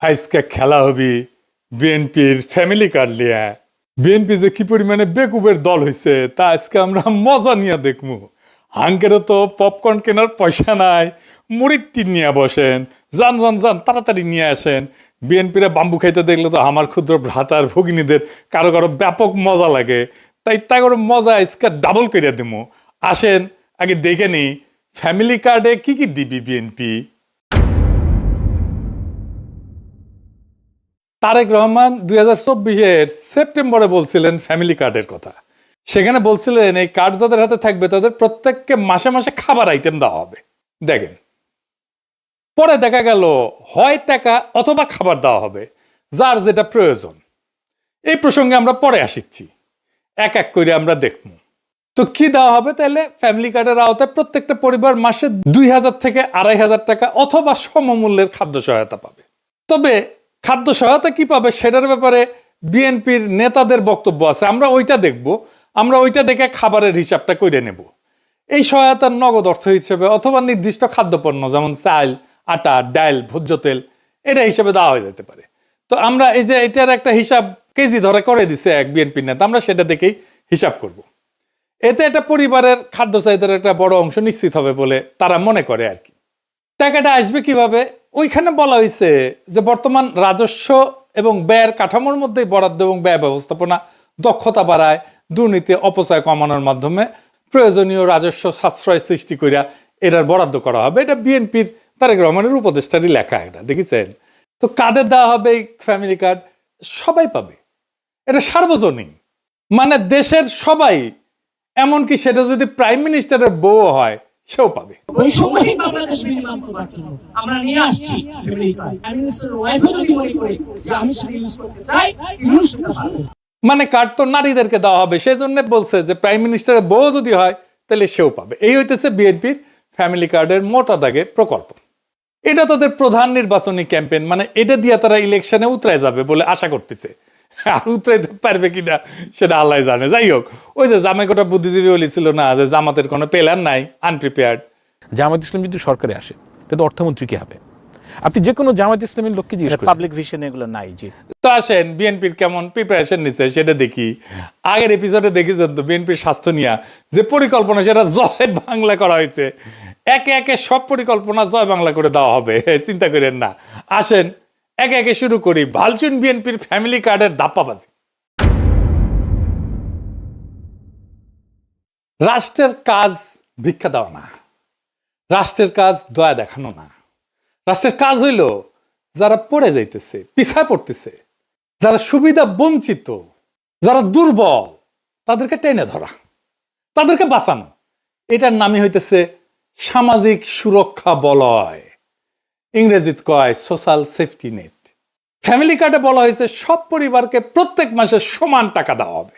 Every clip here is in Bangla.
আজকে খেলা হবি বিএনপির ফ্যামিলি কার্ড লিয়া। বিএনপি যে কি পরিমাণে বেকুবের দল হয়েছে তা আজকে আমরা মজা নিয়ে দেখবো। হাঙ্কেরও তো পপকর্ন কেনার পয়সা নাই, মুড়ির টিন নিয়ে বসেন, যান যান যান তাড়াতাড়ি নিয়ে আসেন। বিএনপিরা বাম্বু খাইতে দেখলে তো আমার ক্ষুদ্র ভ্রাতার ভগিনীদের কারো কারো ব্যাপক মজা লাগে, তাই তা করে মজা আজকে ডাবল করিয়া দিমু। আসেন আগে দেখে নি ফ্যামিলি কার্ডে কি কি দিবি বিএনপি। তারেক রহমান 2024-এর সেপ্টেম্বরে বলছিলেন ফ্যামিলি কার্ডের কথা। সেখানে বলছিলেন এই কার্ড যাদের হাতে থাকবে তাদের প্রত্যেককে মাসে মাসে খাবার আইটেম দেওয়া হবে। দেখেন, পরে দেখা গেল হয় টাকা অথবা খাবার দেওয়া হবে, যার যেটা প্রয়োজন। এই প্রসঙ্গে আমরা পরে আসিচ্ছি, এক এক করে আমরা দেখব। তো কি দেওয়া হবে? তাহলে ফ্যামিলি কার্ডের আওতায় প্রত্যেকটা পরিবার মাসে 2000 থেকে 2500 টাকা অথবা সমমূল্যের খাদ্য সহায়তা পাবে। তবে খাদ্য সহায়তা কি পাবে সেটার ব্যাপারে বিএনপির নেতাদের বক্তব্য আছে, আমরা ওইটা দেখব। আমরা ওইটা দেখে খাবারের হিসাবটা করে নেব। এই সহায়তার নগদ অর্থ হিসেবে অথবা নির্দিষ্ট খাদ্যপণ্য যেমন চাল, আটা, ডাল, ভোজ্য তেল, এটা হিসেবে দেওয়া হয়ে যেতে পারে। তো আমরা এই যে এটার একটা হিসাব কেজি ধরে করে দিছে এক বিএনপির নেতা, আমরা সেটা দেখেই হিসাব করব। এতে একটা পরিবারের খাদ্য চাহিদার একটা বড় অংশ নিশ্চিত হবে বলে তারা মনে করে আর কি। টাকাটা আসবে কিভাবে? ওইখানে বলা হয়েছে যে বর্তমান রাজস্ব এবং ব্যয়ের কাঠামোর মধ্যে বরাদ্দ এবং ব্যয় ব্যবস্থাপনা দক্ষতা বাড়ায়, দুর্নীতি অপচয় কমানোর মাধ্যমে প্রয়োজনীয় রাজস্ব সাশ্রয় সৃষ্টি করিয়া এটার বরাদ্দ করা হবে। এটা বিএনপির তারেক রহমানের উপদেষ্টারই লেখা, এটা দেখেছেন। তো কাদের দেওয়া হবে এই ফ্যামিলি কার্ড? সবাই পাবে, এটা সার্বজনীন, মানে দেশের সবাই, এমনকি সেটা যদি প্রাইম মিনিস্টারের বউ হয় সেও পাবে। বৈষম্যহীন বাংলাদেশ বিনির্মাণ করার জন্য আমরা নিয়ে আসছি ফ্যামিলি কার্ড। প্রাইম মিনিস্টার ওয়াইফও যদি মনে করে যে আমি সেটা ইউজ করতে চাই, ইউজ করতে পারবে। মানে কার্ড তো নারীদেরকে দেওয়া হবে, সেই জন্য বলছে যে প্রাইম মিনিস্টারের বউ যদি হয় তাহলে সেও পাবে। এই হইতেছে বিএনপির ফ্যামিলি কার্ডের মোটা দাগে প্রকল্প। এটা তাদের প্রধান নির্বাচনী ক্যাম্পেইন, মানে এটা দিয়ে তারা ইলেকশনে উতরায় যাবে বলে আশা করতেছে। আর উতরাইতে পারবে কিনা সেটা আল্লাহ জানে। যাই হোক, ওই যে জামাইকোটা বুদ্ধিজীবী বলেছিল না যে জামাতের কোনো প্ল্যান নাই, আনপ্রিপেয়ার্ড। জামায়াত ইসলাম যদি সরকারে আসে তাহলে অর্থমন্ত্রী কি হবে? আপনি যে কোনো জামায়াত ইসলামের লোককে জিজ্ঞেস করেন, পাবলিক ভিশন এগুলো নাই। জি, তো আসেন বিএনপির কেমন প্রিপারেশন নিচ্ছে সেটা দেখি। আগের এপিসোডে দেখেছেন তো বিএনপির স্বাস্থ্য নিয়ে যে পরিকল্পনা, সেটা জয় বাংলা করা হয়েছে। একে একে সব পরিকল্পনা জয় বাংলা করে দেওয়া হবে, চিন্তা করেন না। আসেন একে একে শুরু করি ভালচুন বিএনপির ফ্যামিলি কার্ডের ধাপ্পাবাজি। রাষ্ট্রের কাজ ভিক্ষা দেওয়া না, রাষ্ট্রের কাজ দয়া দেখানো না। রাষ্ট্রের কাজ হইল যারা পড়ে যাইতেছে, পিছায় পড়তেছে, যারা সুবিধা বঞ্চিত, যারা দুর্বল, তাদেরকে টেনে ধরা, তাদেরকে বাঁচানো। এটার নামই হইতেছে সামাজিক সুরক্ষা বলয়, ইংরেজিতে কয় সোশ্যাল সেফটি নেট। ফ্যামিলি কার্ডে বলা হয়েছে সব পরিবারকে প্রত্যেক মাসে সমান টাকা দেওয়া হবে।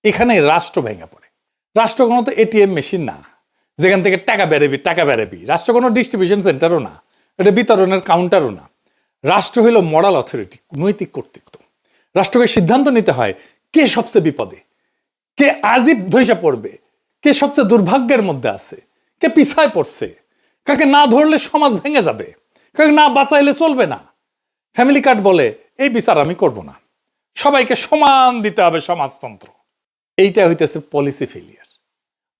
এখানে রাষ্ট্র ভেঙে পড়ে। রাষ্ট্র কোনো তো এটিএম মেশিন না যেখান থেকে টাকা বেড়াবি। রাষ্ট্র কোনো ডিস্ট্রিবিউশন সেন্টারও না, এটা বিতরণের কাউন্টারও না। রাষ্ট্র হইল মরাল অথরিটি, নৈতিক কর্তৃত্ব। রাষ্ট্রকে সিদ্ধান্ত নিতে হয় কে সবচেয়ে বিপদে, কে আজিব ধৈসা পড়বে, কে সবচেয়ে দুর্ভাগ্যের মধ্যে আছে, কে পিছায় পড়ছে, কাকে না ধরলে সমাজ ভেঙে যাবে, কাকে না বাঁচাইলে চলবে না। ফ্যামিলি কার্ড বলে এই বিচার আমি করব না, সবাইকে সমান দিতে হবে সমাজতন্ত্র। এইটা হইতেছে পলিসি ফেলিয়ার,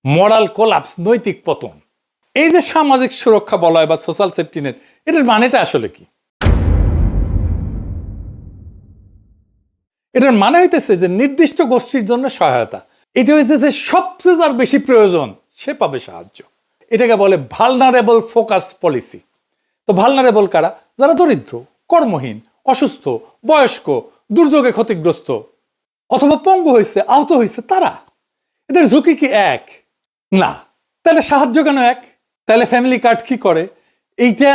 মরাল কোলাপস, নৈতিক পতন। এই যে সামাজিক সুরক্ষা বলয় বা সোশ্যাল সেফটি নেট, এটার মানেটা আসলে কি? এটার মানে হইতেছে যে নির্দিষ্ট গোষ্ঠীর জন্য সহায়তা। এটা হইতেছে যে সবচেয়ে যার বেশি প্রয়োজন সে পাবে সাহায্য। এটাকে বলে ভালনারেবল ফোকাসড পলিসি। তো ভালনারেবল কারা? যারা দরিদ্র, কর্মহীন, অসুস্থ, বয়স্ক, দুর্যোগে ক্ষতিগ্রস্ত অথবা পঙ্গু হয়েছে, আহত হয়েছে, তারা। এদের ঝুঁকি কি এক? না। তাহলে সাহায্য কেন এক? তাহলে ফ্যামিলি কার্ড কি করে? এইটা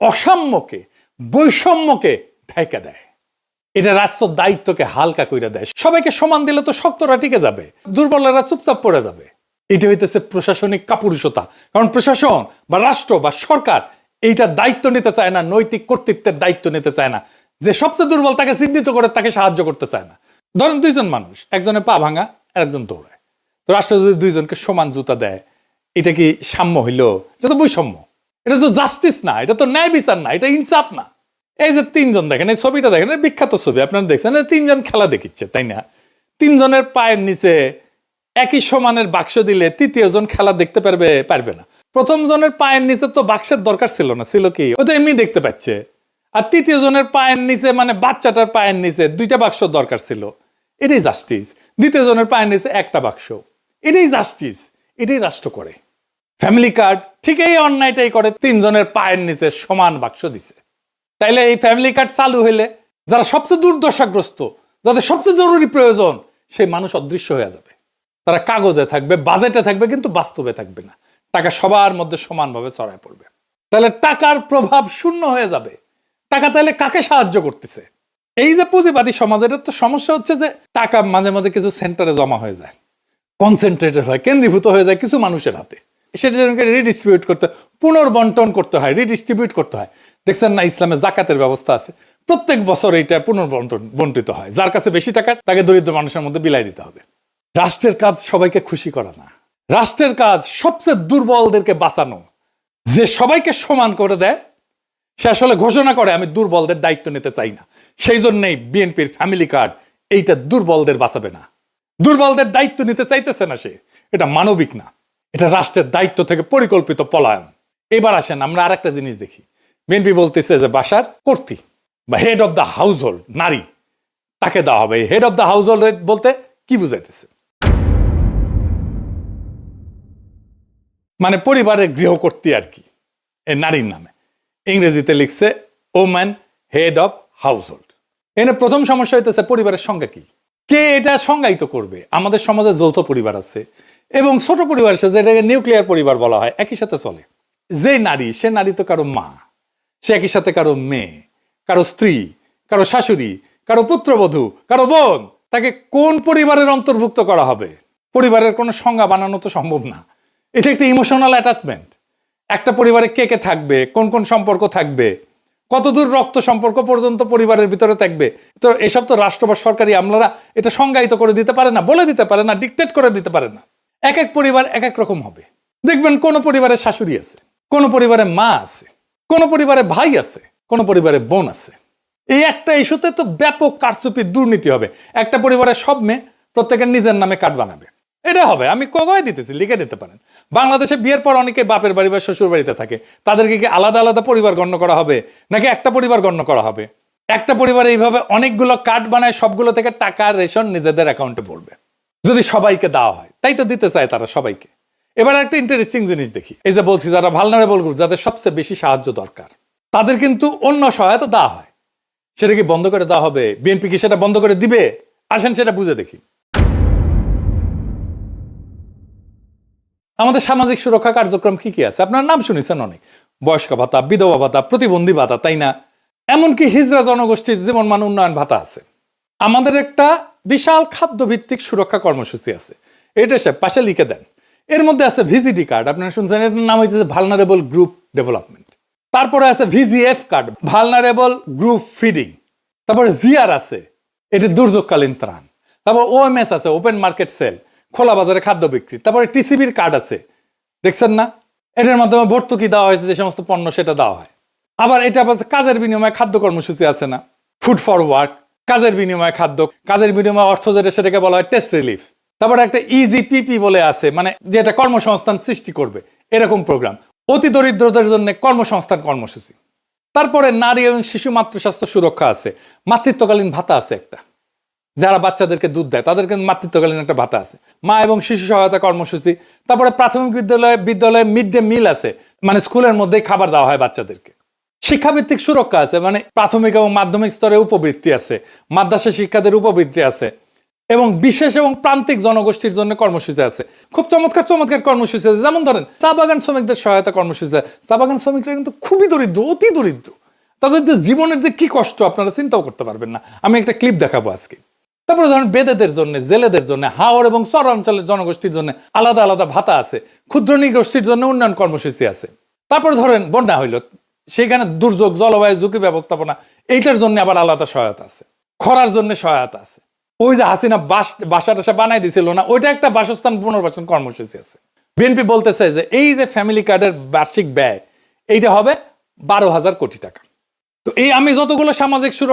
অসাম্যকে, বৈষম্যকে ঢাইকা দেয়। এটা রাষ্ট্র দায়িত্বকে হালকা কইরা দেয়। সবাইকে সমান দিলে তো শক্তরা টিকে যাবে, দুর্বলেরা চুপচাপ পড়ে যাবে। এটা হইতেছে প্রশাসনিক কাপুরুষতা। কারণ প্রশাসন বা রাষ্ট্র বা সরকার এইটা দায়িত্ব নিতে চায় না, নৈতিক কর্তৃত্বের দায়িত্ব নিতে চায় না, যে সবচেয়ে দুর্বল তাকে চিহ্নিত করে তাকে সাহায্য করতে চায় না। ধরেন দুইজন মানুষ, একজনের পা ভাঙা আর একজন দৌড়ায়। তো রাষ্ট্র যদি দুইজনকে সমান জুতা দেয়, এটা কি সাম্য হইল? এটা তো বৈষম্য, এটা তো জাস্টিস না, এটা তো ন্যায় বিচার না, এটা ইনসাফ না। এই যে তিনজন দেখেন, এই ছবিটা দেখেন, বিখ্যাত ছবি আপনারা দেখছেন, তিনজন খেলা দেখিচ্ছে, তাই না? তিনজনের পায়ের নিচে একই সমানের বাক্স দিলে তৃতীয় জন খেলা দেখতে পারবে না। প্রথম জনের পায়ের নিচে তো বাক্সের দরকার ছিল না, ছিল কি, ও তো এমনি দেখতে পাচ্ছে। আর তৃতীয় জনের পায়ের নিচে মানে বাচ্চাটার পায়ের নিচে 2টা বাক্স দরকার ছিল, এটাই জাস্টিস। দ্বিতীয় জনের পায়ের নিচে একটা বাক্স, এটাই জাস্টিস, এটাই রাষ্ট্র করে। ফ্যামিলি কার্ড ঠিক এই অন্যায়টাই করে, তিনজনের পায়ের নিচে সমান বাক্স দিছে। তাইলে এই ফ্যামিলি কার্ড চালু হইলে যারা সবচেয়ে দুর্দশাগ্রস্ত, যাদের সবচেয়ে জরুরি প্রয়োজন, সেই মানুষ অদৃশ্য হয়ে যাবে। তারা কাগজে থাকবে, বাজেটে থাকবে, কিন্তু বাস্তবে থাকবে না। টাকা সবার মধ্যে সমানভাবে ছড়ায় পড়বে। তাহলে টাকার প্রভাব শূন্য হয়ে যাবে। টাকা তাহলে কাকে সাহায্য করতেছে? এই যে পুঁজিবাদী সমাজের তো সমস্যা হচ্ছে যে টাকা মাঝে মাঝে কিছু সেন্টারে জমা হয়ে যায়, কনসেন্ট্রেটেড হয়, কেন্দ্রীভূত হয়ে যায় কিছু মানুষের হাতে। সেটা যেন রিডিস্ট্রিবিউট করতে, পুনর্বন্টন করতে হয়, রিডিস্ট্রিবিউট করতে হয়। দেখছেন না, ইসলামে জাকাতের ব্যবস্থা আছে, প্রত্যেক বছর এইটা বন্টিত হয়। যার কাছে বেশি টাকা তাকে দরিদ্র মানুষের মধ্যে বিলাই দিতে হবে। রাষ্ট্রের কাজ সবাইকে খুশি করা না, রাষ্ট্রের কাজ সবচেয়ে দুর্বলদেরকে বাঁচানো। যে সবাইকে সমান করে দেয় সে আসলে ঘোষণা করে আমি দুর্বলদের দায়িত্ব নিতে চাই না। সেই জন্যই বিএনপির ফ্যামিলি কার্ড এইটা দুর্বলদের বাঁচাবে না, দুর্বলদের দায়িত্ব নিতে চাইতেছে না সে। এটা মানবিক না, এটা রাষ্ট্রের দায়িত্ব থেকে পরিকল্পিত পলায়ন। এবার আসেন আমরা আর একটা জিনিস দেখি। বিএনপি বলতেছে যে বাসার কর্ত্রী বা head of the house hold নারী, তাকে দেওয়া হবে। Head of the house hold বলতে কি বুঝাইতেছে? মানে পরিবারের গৃহকর্ত্রী আর কি, এই নারীর নামে। ইংরেজিতে লিখছে woman head of house hold. এখানে প্রথম সমস্যা হইতেছে পরিবারের সংজ্ঞা কি, কে এটা সংজ্ঞায়িত করবে? আমাদের সমাজে যৌথ পরিবার আছে এবং ছোট পরিবার আছে, যেটাকে নিউক্লিয়ার পরিবার বলা হয়, একই সাথে চলে। যে নারী, সে নারী তো কারো মা, সে একই সাথে কারো মেয়ে, কারো স্ত্রী, কারো শাশুড়ি, কারো পুত্রবধূ, কারো বোন। তাকে কোন পরিবারের অন্তর্ভুক্ত করা হবে? পরিবারের কোনো সংজ্ঞা বানানো তো সম্ভব না। এটা একটা ইমোশনাল অ্যাটাচমেন্ট। একটা পরিবারে কে কে থাকবে, কোন কোন সম্পর্ক থাকবে, কতদূর রক্ত সম্পর্ক পর্যন্ত পরিবারের ভিতরে থাকবে, তো এসব তো রাষ্ট্র বা সরকারি আমলারা এটা সংজ্ঞায়িত করে দিতে পারে না, বলে দিতে পারে না, ডিকটেট করে দিতে পারে না। এক এক পরিবার এক এক রকম হবে। দেখবেন কোন পরিবারে শাশুড়ি আছে, কোন পরিবারে মা আছে, কোন পরিবারে ভাই আছে, কোন পরিবারে বোন আছে। এই একটা ইস্যুতে তো ব্যাপক কারচুপি, দুর্নীতি হবে। একটা পরিবারের সব মেয়ে প্রত্যেকের নিজের নামে কার্ড বানাবে, এটা হবে। আমি কয়ে দিতেছি, লিখে দিতে পারেন। বাংলাদেশে বিয়ের পর অনেকে বাপের বাড়ি বা শ্বশুর বাড়িতে থাকে, তাদেরকে কি আলাদা আলাদা পরিবার গণ্য করা হবে নাকি একটা পরিবার গণ্য করা হবে? একটা পরিবার এইভাবে অনেকগুলো কার্ড বানায়, সবগুলো থেকে টাকা রেশন নিজেদের অ্যাকাউন্টে পড়বে। যদি সবাইকে দেওয়া হয়, তাই তো দিতে চায় তারা সবাইকে। এবার একটা ইন্টারেস্টিং জিনিস দেখি। এই যে বলছি যারা ভালনারেবল গ্রুপ, যাদের সবচেয়ে বেশি সাহায্য দরকার, তাদের কিন্তু অন্য সহায়তা দেওয়া হয়। সেটা কি বন্ধ করে দেওয়া হবে? বিএনপি কি সেটা বন্ধ করে দিবে? আসেন সেটা বুঝে দেখি। আমাদের সামাজিক সুরক্ষা কার্যক্রম কি কি আছে? আপনার নাম শুনেছেন অনেক, বয়স্ক ভাতা, বিধবা ভাতা, প্রতিবন্ধী ভাতা, তাই না? এমনকি হিজড়া জনগোষ্ঠীর জীবন মান উন্নয়ন ভাতা আছে। আমাদের একটা বিশাল খাদ্যভিত্তিক সুরক্ষা কর্মসূচি আছে, এটা সে পাশে লিখে দেন। এর মধ্যে আছে ভিজিডি কার্ড, আপনারা শুনছেন, এর নাম হইতেছে ভালনারেবল গ্রুপ ডেভেলপমেন্ট। তারপরে আছে VGF card, vulnerable group feeding. তারপরে জিআর আছে, এটি দুর্যোগকালীন ত্রাণ। তারপর ওএমএস আছে, ওপেন মার্কেট সেল, খোলা বাজারে খাদ্য বিক্রি। তারপরে টিসিবির কার্ড আছে, দেখছেন না? এটার মাধ্যমে ভর্তুকি দেওয়া হয়েছে, যে সমস্ত পণ্য সেটা দেওয়া হয়। আবার এটা কাজের বিনিময়ে খাদ্য কর্মসূচি আছে না, ফুড ফর ওয়ার্ক, কাজের বিনিময়ে খাদ্য, কাজের বিনিময়ে অর্থ, যেটা সেটাকে বলা হয় টেস্ট রিলিফ। তারপরে একটা ইজিপিপি বলে আছে, মানে যেটা কর্মসংস্থান সৃষ্টি করবে, এরকম প্রোগ্রাম। অতি দরিদ্রদের জন্য কর্মসংস্থান কর্মসূচি। তারপরে নারী এবং শিশু মাতৃস্বাস্থ্য সুরক্ষা আছে, মাতৃত্বকালীন ভাতা আছে একটা, যারা বাচ্চাদেরকে দুধ দেয় তাদেরকে মাতৃত্বকালীন একটা ভাতা আছে, মা এবং শিশু সহায়তা কর্মসূচি। তারপরে প্রাথমিক বিদ্যালয়ে মিড ডে মিল আছে, মানে স্কুলের মধ্যেই খাবার দেওয়া হয় বাচ্চাদেরকে। শিক্ষাভিত্তিক সুরক্ষা আছে, মানে প্রাথমিক এবং মাধ্যমিক স্তরে উপবৃত্তি আছে, মাদ্রাসা শিক্ষাদের উপবৃত্তি আছে, এবং বিশেষ এবং প্রান্তিক জনগোষ্ঠীর জন্য কর্মসূচি আছে। খুব চমৎকার চমৎকার কর্মসূচি আছে। যেমন ধরেন চা বাগান শ্রমিকদের সহায়তা কর্মসূচি আছে। চা বাগান শ্রমিকরা কিন্তু খুবই দরিদ্র, অতি দরিদ্র। তাদের যে জীবনের যে কি কষ্ট আপনারা চিন্তাও করতে পারবেন না। আমি একটা ক্লিপ দেখাবো আজকে। তারপরে ধরেন বেদেদের জন্য, জেলেদের জন্য, হাওর এবং চর অঞ্চলের জনগোষ্ঠীর জন্য আলাদা আলাদা ভাতা আছে, ক্ষুদ্র নৃগোষ্ঠীর জন্য উন্নয়ন কর্মসূচি আছে। তারপরে ধরেন বন্যা হইল, সেখানে দুর্যোগ, জলবায়ু ঝুঁকি ব্যবস্থাপনা, এইটার জন্য আবার আলাদা সহায়তা আছে। খরার জন্য সহায়তা আছে। ওই যে হাসিনা বাসা টাসা বানাই দিছিল না, ওইটা একটা বাসস্থান পুনর্বাসন কর্মসূচি আছে। বিএনপি বলতেছে যে এই যে ফ্যামিলি কার্ডের বার্ষিক ব্যয়, এইটা হবে 12,000 কোটি টাকা। তো এই আমি যতগুলো সামাজিক সুরক্ষা